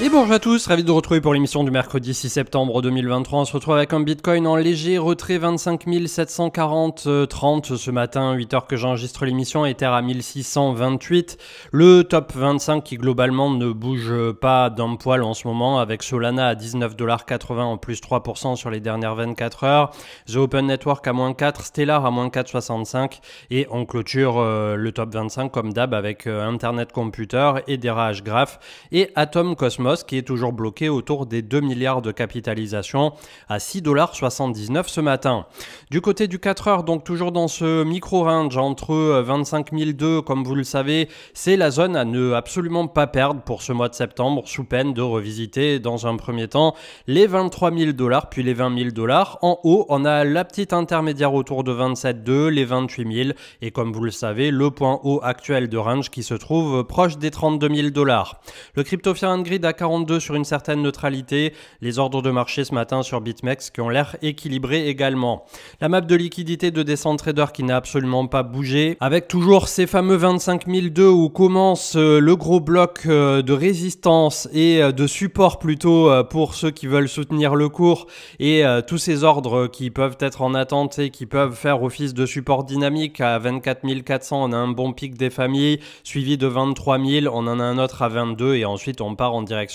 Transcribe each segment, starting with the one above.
Et bonjour à tous, ravi de vous retrouver pour l'émission du mercredi 6 septembre 2023. On se retrouve avec un Bitcoin en léger retrait 25 740,30 ce matin, 8 heures que j'enregistre l'émission, Ether à 1628. Le top 25 qui globalement ne bouge pas d'un poil en ce moment, avec Solana à 19,80$ en plus 3% sur les dernières 24 heures. The Open Network à moins 4, Stellar à moins 4,65 et on clôture le top 25 comme d'hab avec Internet Computer, Hedera Graph et Atom Cosmos qui est toujours bloqué autour des 2 milliards de capitalisation à 6,79$ ce matin. Du côté du 4 heures, donc toujours dans ce micro-range entre 25 002, comme vous le savez, c'est la zone à ne absolument pas perdre pour ce mois de septembre, sous peine de revisiter dans un premier temps les 23 000$, puis les 20 000$. En haut, on a la petite intermédiaire autour de 27,2, les 28 000, et comme vous le savez, le point haut actuel de range qui se trouve proche des 32 000$. Le crypto Fear and Greed à 42 sur une certaine neutralité, les ordres de marché ce matin sur BitMEX qui ont l'air équilibrés également. La map de liquidité de Decentrader qui n'a absolument pas bougé, avec toujours ces fameux 25 002 où commence le gros bloc de résistance et de support plutôt pour ceux qui veulent soutenir le cours, et tous ces ordres qui peuvent être en attente et qui peuvent faire office de support dynamique. À 24 400, on a un bon pic des familles, suivi de 23 000, on en a un autre à 22 et ensuite on part en direction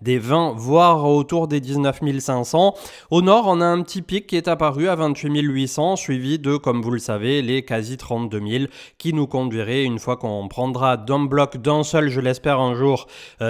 des 20 voire autour des 19 500. Au nord, on a un petit pic qui est apparu à 28 800 suivi de, comme vous le savez, les quasi 32 000 qui nous conduirait, une fois qu'on prendra d'un bloc d'un seul, je l'espère un jour,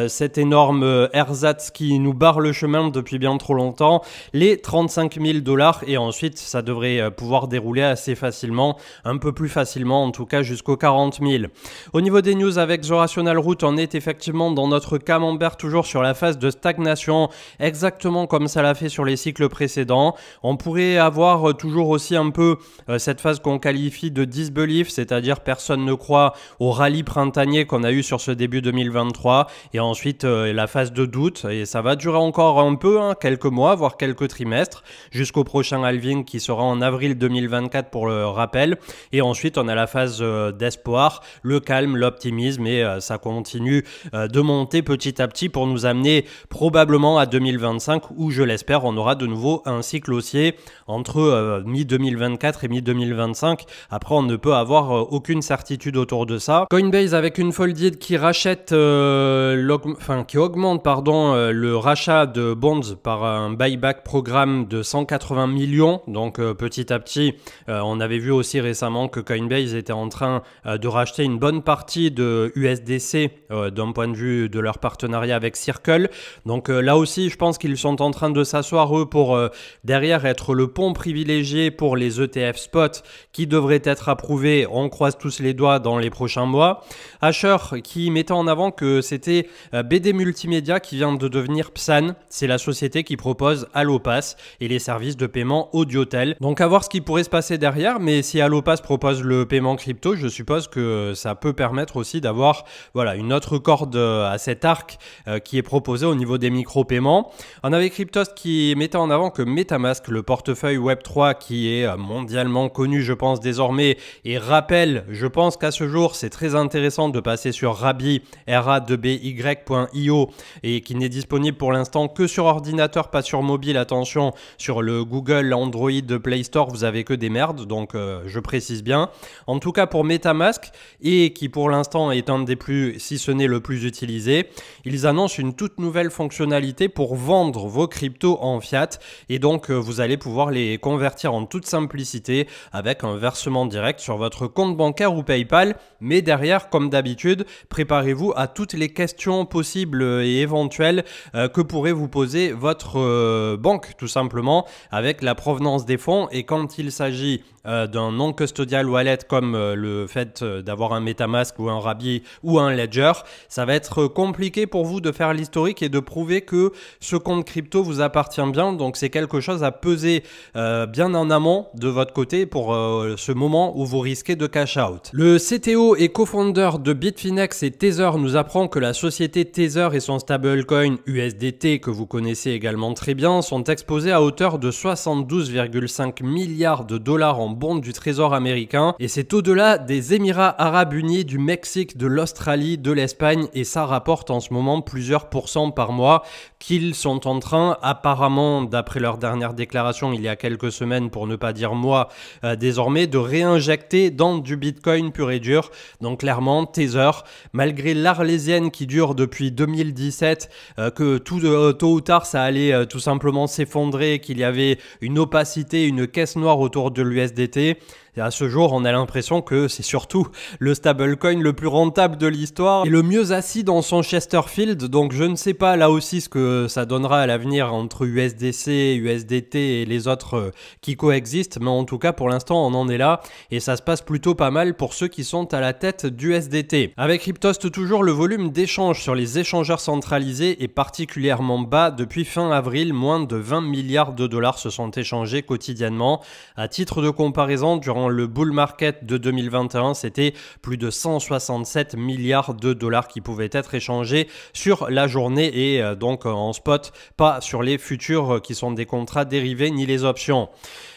cet énorme ersatz qui nous barre le chemin depuis bien trop longtemps, les 35 000$, et ensuite ça devrait pouvoir dérouler assez facilement, un peu plus facilement en tout cas, jusqu'aux 40 000. Au niveau des news avec The Rational Root, on est effectivement dans notre camembert toujours sur la phase de stagnation, exactement comme ça l'a fait sur les cycles précédents. On pourrait avoir toujours aussi un peu cette phase qu'on qualifie de disbelief, c'est-à-dire personne ne croit au rallye printanier qu'on a eu sur ce début 2023, et ensuite la phase de doute, et ça va durer encore un peu, quelques mois, voire quelques trimestres, jusqu'au prochain halving qui sera en avril 2024 pour le rappel, et ensuite on a la phase d'espoir, le calme, l'optimisme, et ça continue de monter petit à petit pour nous amener probablement à 2025 où, je l'espère, on aura de nouveau un cycle haussier entre mi-2024 et mi-2025. Après, on ne peut avoir aucune certitude autour de ça. Coinbase avec une folded qui rachète, qui augmente le rachat de bonds par un buyback programme de 180 millions. Donc petit à petit, on avait vu aussi récemment que Coinbase était en train de racheter une bonne partie de USDC d'un point de vue de leur partenariat avec Circle. Donc là aussi, je pense qu'ils sont en train de s'asseoir eux pour derrière être le pont privilégié pour les ETF spot qui devraient être approuvés. On croise tous les doigts dans les prochains mois. Asher qui mettait en avant que c'était BD Multimédia qui vient de devenir Psan. C'est la société qui propose Allopass et les services de paiement Audiotel. Donc à voir ce qui pourrait se passer derrière, mais si Allopass propose le paiement crypto, je suppose que ça peut permettre aussi d'avoir une autre corde à cet arc qui est proposé au niveau des micro-paiements. On avait Cryptost qui mettait en avant que MetaMask, le portefeuille Web3 qui est mondialement connu, je pense désormais, et rappelle, je pense qu'à ce jour, c'est très intéressant de passer sur Rabi, ra2by.io, et qui n'est disponible pour l'instant que sur ordinateur, pas sur mobile. Attention, sur le Google, Android, Play Store, vous avez que des merdes, donc je précise bien. En tout cas pour MetaMask, et qui pour l'instant est un des plus, si ce n'est le plus utilisé, ils annoncent une toute nouvelle fonctionnalité pour vendre vos cryptos en fiat, et donc vous allez pouvoir les convertir en toute simplicité avec un versement direct sur votre compte bancaire ou PayPal. Mais derrière, comme d'habitude, préparez-vous à toutes les questions possibles et éventuelles que pourrait vous poser votre banque, tout simplement, avec la provenance des fonds. Et quand il s'agit d'un non-custodial wallet comme le fait d'avoir un MetaMask ou un Rabi ou un Ledger, ça va être compliqué pour vous de faire l'historique et de prouver que ce compte crypto vous appartient bien. Donc c'est quelque chose à peser bien en amont de votre côté pour ce moment où vous risquez de cash out. Le CTO et co-founder de Bitfinex et Tether nous apprend que la société Tether et son stablecoin USDT, que vous connaissez également très bien, sont exposés à hauteur de 72,5 milliards de dollars en bons du trésor américain. Et c'est au-delà des Émirats Arabes Unis, du Mexique, de l'Australie, de l'Espagne, et ça rapporte en ce moment plusieurs pourcents par mois qu'ils sont en train, apparemment, d'après leur dernière déclaration il y a quelques semaines, pour ne pas dire mois, désormais, de réinjecter dans du Bitcoin pur et dur. Donc clairement, Tether, malgré l'arlésienne qui dure depuis 2017, que tôt ou tard ça allait tout simplement s'effondrer, qu'il y avait une opacité, une caisse noire autour de l'USDT. Et à ce jour, on a l'impression que c'est surtout le stablecoin le plus rentable de l'histoire et le mieux assis dans son Chesterfield. Donc je ne sais pas là aussi ce que ça donnera à l'avenir entre USDC, USDT et les autres qui coexistent. Mais en tout cas, pour l'instant, on en est là et ça se passe plutôt pas mal pour ceux qui sont à la tête d'USDT. Avec Cryptost toujours, le volume d'échanges sur les échangeurs centralisés est particulièrement bas. Depuis fin avril, moins de 20 milliards de dollars se sont échangés quotidiennement. À titre de comparaison, durant le bull market de 2021, c'était plus de 167 milliards de dollars qui pouvaient être échangés sur la journée et donc en spot, pas sur les futurs qui sont des contrats dérivés ni les options.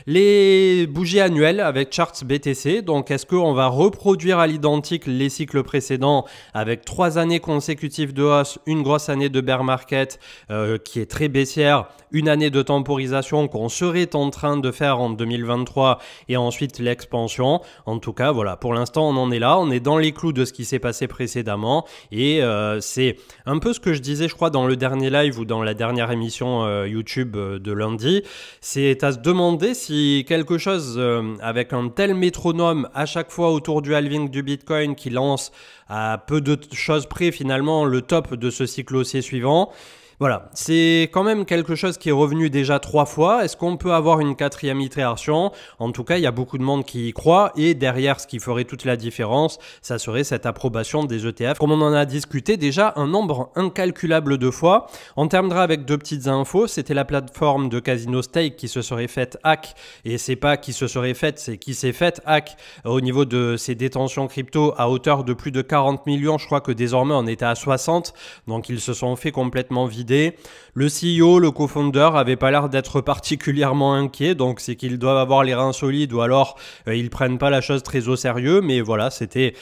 Les bougies annuelles avec charts BTC, donc est-ce qu'on va reproduire à l'identique les cycles précédents avec 3 années consécutives de hausse, une grosse année de bear market qui est très baissière, une année de temporisation qu'on serait en train de faire en 2023 et ensuite l'expansion. En tout cas, voilà, pour l'instant on en est là, on est dans les clous de ce qui s'est passé précédemment et c'est un peu ce que je disais je crois dans le dernier live ou dans la dernière émission YouTube de lundi, c'est à se demander si quelque chose avec un tel métronome à chaque fois autour du halving du Bitcoin qui lance à peu de choses près finalement le top de ce cycle haussier suivant. Voilà, c'est quand même quelque chose qui est revenu déjà 3 fois. Est-ce qu'on peut avoir une 4e itération? En tout cas, il y a beaucoup de monde qui y croit et derrière, ce qui ferait toute la différence, ça serait cette approbation des ETF. Comme on en a discuté déjà un nombre incalculable de fois. On terminera avec 2 petites infos. C'était la plateforme de Casino Stake qui se serait faite hack et c'est pas qui se serait faite, c'est qui s'est faite hack au niveau de ses détentions crypto à hauteur de plus de 40 millions. Je crois que désormais on était à 60, donc ils se sont fait complètement vider. Le CEO, le co-founder, avait pas l'air d'être particulièrement inquiet, donc c'est qu'ils doivent avoir les reins solides ou alors ils prennent pas la chose très au sérieux. Mais voilà, c'était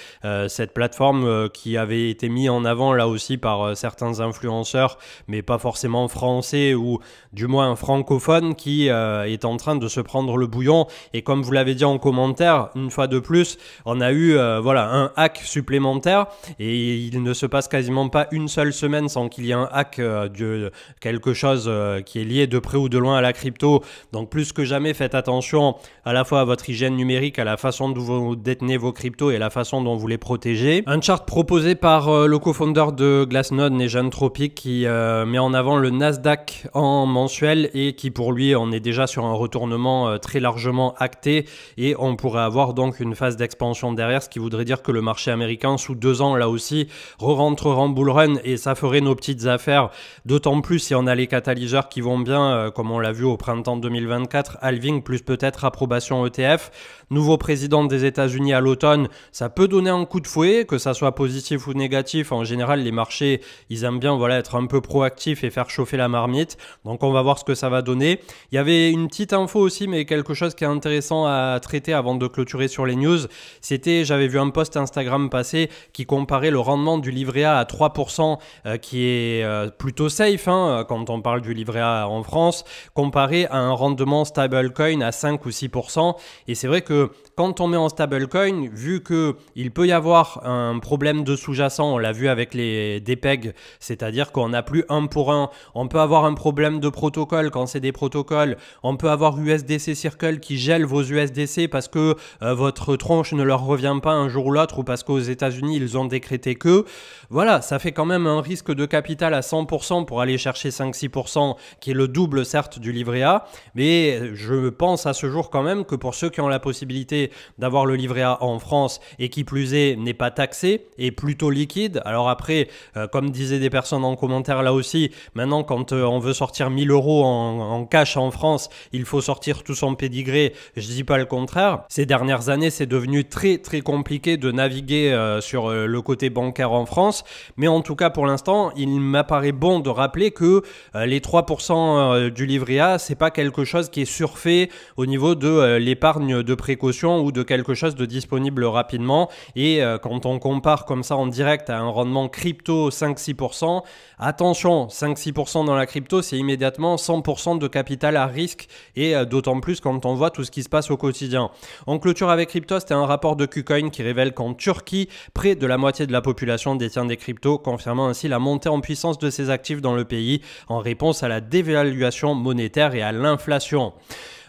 cette plateforme qui avait été mise en avant là aussi par certains influenceurs, mais pas forcément français ou du moins francophones, qui est en train de se prendre le bouillon. Et comme vous l'avez dit en commentaire, une fois de plus, on a eu voilà, un hack supplémentaire et il ne se passe quasiment pas une seule semaine sans qu'il y ait un hack de quelque chose qui est lié de près ou de loin à la crypto. Donc plus que jamais, faites attention à la fois à votre hygiène numérique, à la façon dont vous détenez vos cryptos et la façon dont vous les protégez. Un chart proposé par le co-founder de Glassnode, Nejan Tropic, qui met en avant le Nasdaq en mensuel et qui pour lui, on est déjà sur un retournement très largement acté et on pourrait avoir donc une phase d'expansion derrière, ce qui voudrait dire que le marché américain sous 2 ans là aussi re-rentrera en bull run et ça ferait nos petites affaires. D'autant plus si on a les catalyseurs qui vont bien, comme on l'a vu au printemps 2024, halving plus peut-être approbation ETF. Nouveau président des États-Unis à l'automne, ça peut donner un coup de fouet, que ça soit positif ou négatif. En général, les marchés, ils aiment bien voilà, être un peu proactifs et faire chauffer la marmite. Donc on va voir ce que ça va donner. Il y avait une petite info aussi, mais quelque chose qui est intéressant à traiter avant de clôturer sur les news. C'était, j'avais vu un post Instagram passer qui comparait le rendement du livret A à 3%, qui est plutôt safe hein, quand on parle du livret A en France, comparé à un rendement stablecoin à 5 ou 6%. Et c'est vrai que quand on met en stablecoin, vu qu'il peut y avoir un problème de sous-jacent, on l'a vu avec les DPEG, c'est-à-dire qu'on n'a plus 1 pour 1, on peut avoir un problème de protocole quand c'est des protocoles, on peut avoir USDC Circle qui gèle vos USDC parce que votre tronche ne leur revient pas un jour ou l'autre ou parce qu'aux États-Unis ils ont décrété que, voilà, ça fait quand même un risque de capital à 100% pour aller chercher 5-6%, qui est le double certes du livret A, mais je pense à ce jour quand même que pour ceux qui ont la possibilité d'avoir le livret A en France et qui plus est n'est pas taxé et plutôt liquide. Alors après, comme disaient des personnes en commentaire là aussi, maintenant quand on veut sortir 1000 € en cash en France, il faut sortir tout son pédigré. Je dis pas le contraire. Ces dernières années, c'est devenu très très compliqué de naviguer sur le côté bancaire en France, mais en tout cas pour l'instant, il m'apparaît bon de rappeler que les 3% du livret A, c'est pas quelque chose qui est surfait au niveau de l'épargne de précaution ou de quelque chose de disponible rapidement. Et quand on compare comme ça en direct à un rendement crypto 5-6%, attention, 5-6% dans la crypto, c'est immédiatement 100% de capital à risque, et d'autant plus quand on voit tout ce qui se passe au quotidien. En clôture avec crypto, c'était un rapport de KuCoin qui révèle qu'en Turquie, près de la moitié de la population détient des cryptos, confirmant ainsi la montée en puissance de ces actifs dans le pays en réponse à la dévaluation monétaire et à l'inflation.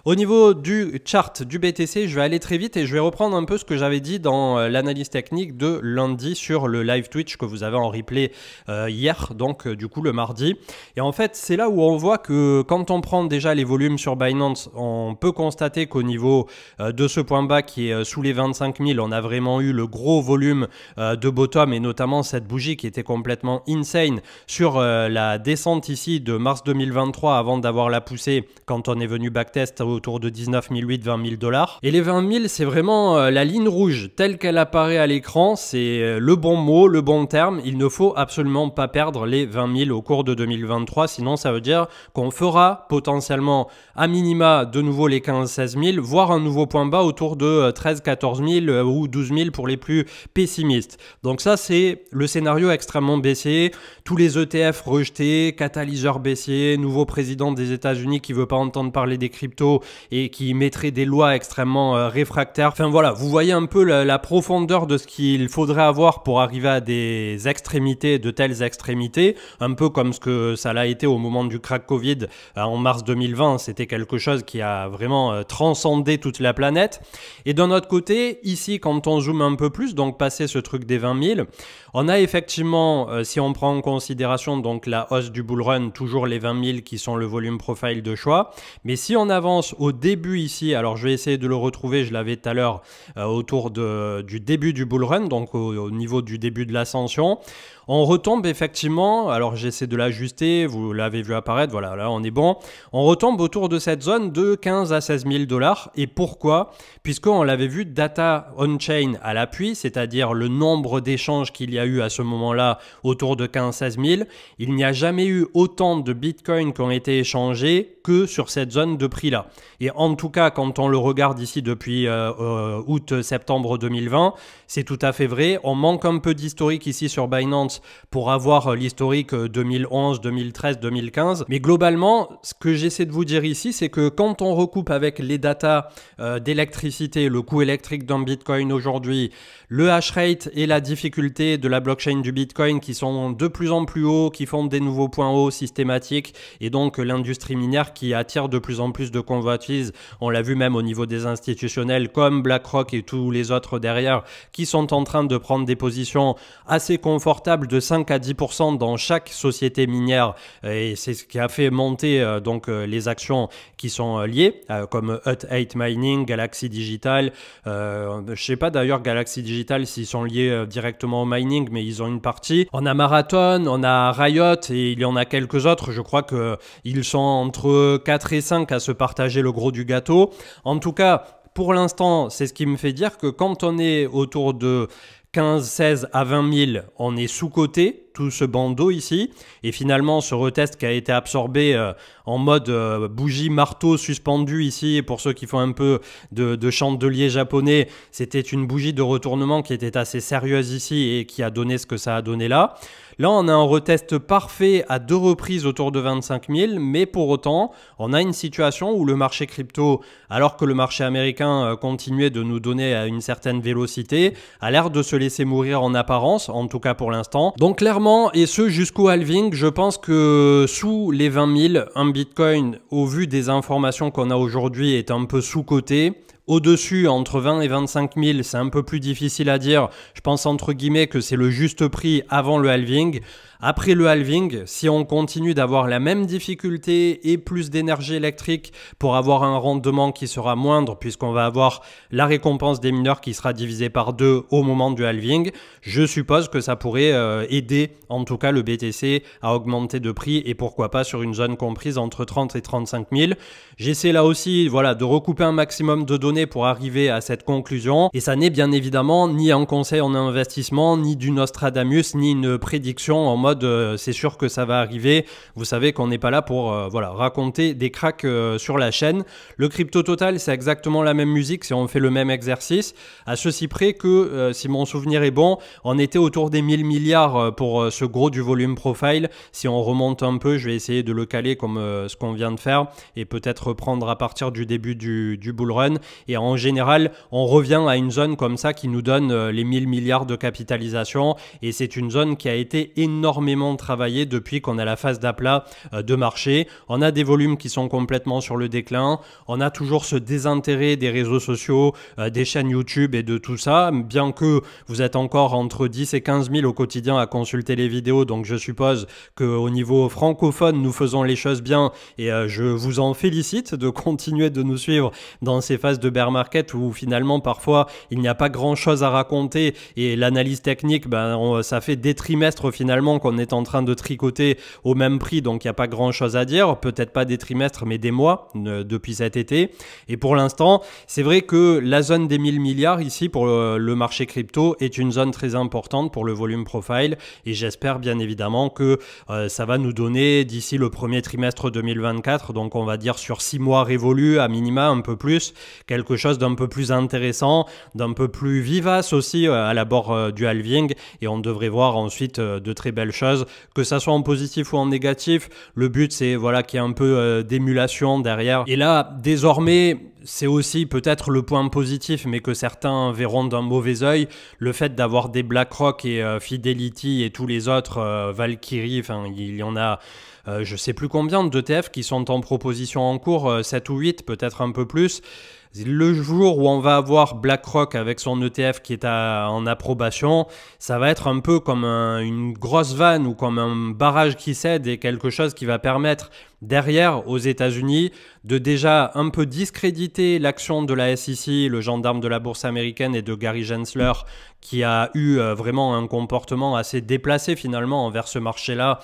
Au niveau du chart du BTC, je vais aller très vite et je vais reprendre un peu ce que j'avais dit dans l'analyse technique de lundi sur le live Twitch que vous avez en replay hier, donc du coup le mardi. Et en fait, c'est là où on voit que quand on prend déjà les volumes sur Binance, on peut constater qu'au niveau de ce point bas qui est sous les 25 000, on a vraiment eu le gros volume de bottom, et notamment cette bougie qui était complètement insane sur la descente ici de mars 2023 avant d'avoir la poussée quand on est venu backtest autour de 19 800, 20 000 dollars. Et les 20 000, c'est vraiment la ligne rouge telle qu'elle apparaît à l'écran. C'est le bon mot, le bon terme. Il ne faut absolument pas perdre les 20 000 au cours de 2023. Sinon, ça veut dire qu'on fera potentiellement à minima de nouveau les 15-16 000, voire un nouveau point bas autour de 13-14 000 ou 12 000 pour les plus pessimistes. Donc ça, c'est le scénario extrêmement baissier. Tous les ETF rejetés, catalyseur baissier, nouveau président des États-Unis qui veut pas entendre parler des cryptos et qui mettrait des lois extrêmement réfractaires. Enfin voilà, vous voyez un peu la profondeur de ce qu'il faudrait avoir pour arriver à des extrémités, de telles extrémités, un peu comme ce que ça l'a été au moment du crack Covid en mars 2020. C'était quelque chose qui a vraiment transcendé toute la planète. Et d'un autre côté, ici, quand on zoome un peu plus, donc passer ce truc des 20 000, on a effectivement, si on prend en considération donc la hausse du bull run, toujours les 20 000 qui sont le volume profile de choix. Mais si on avance au début ici, alors je vais essayer de le retrouver, je l'avais tout à l'heure autour du début du bull run, donc au niveau du début de l'ascension, on retombe effectivement, alors j'essaie de l'ajuster, vous l'avez vu apparaître, voilà, là on est bon. On retombe autour de cette zone de 15 à 16 000 dollars. Et pourquoi? Puisqu'on l'avait vu data on-chain à l'appui, c'est-à-dire le nombre d'échanges qu'il y a eu à ce moment-là autour de 15-16 000. Il n'y a jamais eu autant de bitcoins qui ont été échangés que sur cette zone de prix-là. Et en tout cas, quand on le regarde ici depuis août-septembre 2020, c'est tout à fait vrai. On manque un peu d'historique ici sur Binance pour avoir l'historique 2011, 2013, 2015. Mais globalement, ce que j'essaie de vous dire ici, c'est que quand on recoupe avec les datas d'électricité, le coût électrique d'un Bitcoin aujourd'hui, le hash rate et la difficulté de la blockchain du Bitcoin qui sont de plus en plus hauts, qui font des nouveaux points hauts systématiques, et donc l'industrie minière qui attire de plus en plus de convoitises. On l'a vu même au niveau des institutionnels comme BlackRock et tous les autres derrière qui sont en train de prendre des positions assez confortables de 5 à 10% dans chaque société minière, et c'est ce qui a fait monter les actions qui sont liées comme Hut 8 Mining, Galaxy Digital, je sais pas d'ailleurs Galaxy Digital s'ils sont liés directement au mining, mais ils ont une partie. On a Marathon, on a Riot et il y en a quelques autres. Je crois qu'ils sont entre 4 et 5 à se partager le gros du gâteau. En tout cas, pour l'instant, c'est ce qui me fait dire que quand on est autour de 15, 16 à 20 000, on est sous-coté, tout ce bandeau ici, et finalement ce retest qui a été absorbé en mode bougie marteau suspendu ici, pour ceux qui font un peu de chandelier japonais, c'était une bougie de retournement qui était assez sérieuse ici et qui a donné ce que ça a donné là. Là, on a un retest parfait à 2 reprises autour de 25 000, mais pour autant, on a une situation où le marché crypto, alors que le marché américain continuait de nous donner une certaine vélocité, a l'air de se laisser mourir en apparence, en tout cas pour l'instant. Donc clairement, et ce jusqu'au halving, je pense que sous les 20 000, un Bitcoin, au vu des informations qu'on a aujourd'hui, est un peu sous-coté. Au-dessus, entre 20 et 25 000, c'est un peu plus difficile à dire. Je pense entre guillemets que c'est le juste prix avant le halving. Après le halving, si on continue d'avoir la même difficulté et plus d'énergie électrique pour avoir un rendement qui sera moindre, puisqu'on va avoir la récompense des mineurs qui sera divisée par 2 au moment du halving, je suppose que ça pourrait aider en tout cas le BTC à augmenter de prix, et pourquoi pas sur une zone comprise entre 30 et 35 000. J'essaie là aussi de recouper un maximum de données pour arriver à cette conclusion, et ça n'est bien évidemment ni un conseil en investissement, ni du Nostradamus, ni une prédiction en mode mode c'est sûr que ça va arriver. Vous savez qu'on n'est pas là pour voilà, raconter des cracks sur la chaîne. Le crypto total, c'est exactement la même musique si on fait le même exercice, à ceci près que si mon souvenir est bon, on était autour des 1000 milliards pour ce gros du volume profile. Si on remonte un peu, je vais essayer de le caler comme ce qu'on vient de faire et peut-être reprendre à partir du début du bull run. Et en général, on revient à une zone comme ça qui nous donne les 1000 milliards de capitalisation et c'est une zone qui a été énormément travaillée depuis qu'on a la phase d'aplat de marché. On a des volumes qui sont complètement sur le déclin. On a toujours ce désintérêt des réseaux sociaux, des chaînes YouTube et de tout ça, bien que vous êtes encore entre 10 et 15 000 au quotidien à consulter les vidéos, donc je suppose qu'au niveau francophone, nous faisons les choses bien et je vous en félicite de continuer de nous suivre dans ces phases de bear market où finalement parfois il n'y a pas grand chose à raconter et l'analyse technique, ça fait des trimestres finalement qu'on est en train de tricoter au même prix, donc il n'y a pas grand chose à dire, peut-être pas des trimestres mais des mois depuis cet été. Et pour l'instant, c'est vrai que la zone des 1000 milliards ici pour le marché crypto est une zone très importante pour le volume profile et j'espère bien évidemment que ça va nous donner d'ici le premier trimestre 2024, donc on va dire sur 6 mois révolus à minima, un peu plus, quelque chose d'un peu plus intéressant, d'un peu plus vivace aussi à l'abord du halving et on devrait voir ensuite de très belles choses, que ça soit en positif ou en négatif. Le but c'est voilà qu'il y ait un peu d'émulation derrière et là désormais c'est aussi peut-être le point positif, mais que certains verront d'un mauvais œil, le fait d'avoir des BlackRock et Fidelity et tous les autres, Valkyrie, enfin il y en a je sais plus combien d'ETF qui sont en proposition en cours, 7 ou 8, peut-être un peu plus. Le jour où on va avoir BlackRock avec son ETF qui est en approbation, ça va être un peu comme une grosse vanne ou comme un barrage qui cède et quelque chose qui va permettre derrière aux États-Unis de déjà un peu discréditer l'action de la SEC, le gendarme de la bourse américaine et de Gary Gensler qui a eu vraiment un comportement assez déplacé finalement envers ce marché-là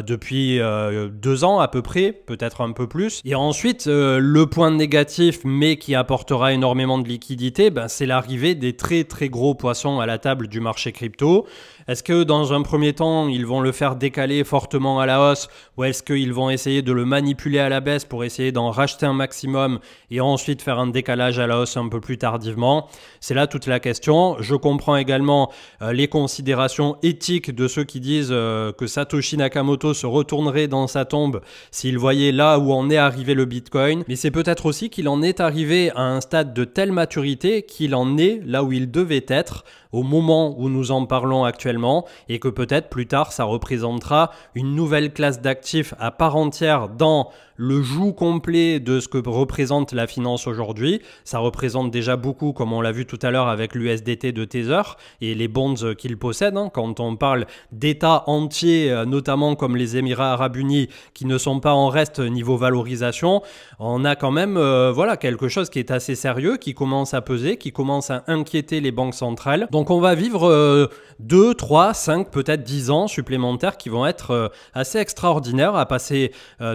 depuis 2 ans à peu près, peut-être un peu plus. Et ensuite, le point négatif mais qui apportera énormément de liquidité, c'est l'arrivée des très très gros poissons à la table du marché crypto. Est-ce que dans un premier temps, ils vont le faire décaler fortement à la hausse ou est-ce qu'ils vont essayer de le manipuler à la baisse pour essayer d'en racheter un maximum et ensuite faire un décalage à la hausse un peu plus tardivement? C'est là toute la question. Je comprends également les considérations éthiques de ceux qui disent que Satoshi Nakamoto se retournerait dans sa tombe s'il voyait là où en est arrivé le Bitcoin. Mais c'est peut-être aussi qu'il en est arrivé à un stade de telle maturité qu'il en est là où il devait être au moment où nous en parlons actuellement et que peut-être plus tard ça représentera une nouvelle classe d'actifs à part entière dans le joug complet de ce que représente la finance aujourd'hui. Ça représente déjà beaucoup, comme on l'a vu tout à l'heure avec l'USDT de Tether et les bonds qu'il possède. Quand on parle d'États entiers, notamment comme les Émirats Arabes Unis, qui ne sont pas en reste niveau valorisation, on a quand même voilà, quelque chose qui est assez sérieux, qui commence à peser, qui commence à inquiéter les banques centrales. Donc on va vivre 2, 3, 5, peut-être 10 ans supplémentaires qui vont être assez extraordinaires à passer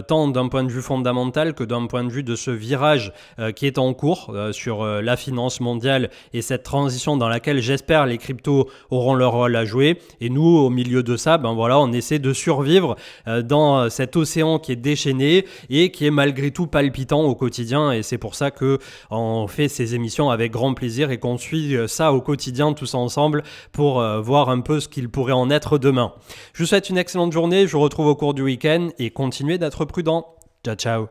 tant d'un point de vue fondamental que d'un point de vue de ce virage qui est en cours sur la finance mondiale et cette transition dans laquelle j'espère les cryptos auront leur rôle à jouer. Et nous, au milieu de ça, voilà, on essaie de survivre dans cet océan qui est déchaîné et qui est malgré tout palpitant au quotidien. Et c'est pour ça que on fait ces émissions avec grand plaisir et qu'on suit ça au quotidien tous ensemble pour voir un peu ce qu'il pourrait en être demain. Je vous souhaite une excellente journée, je vous retrouve au cours du week-end et continuez d'être prudents. Ciao, ciao.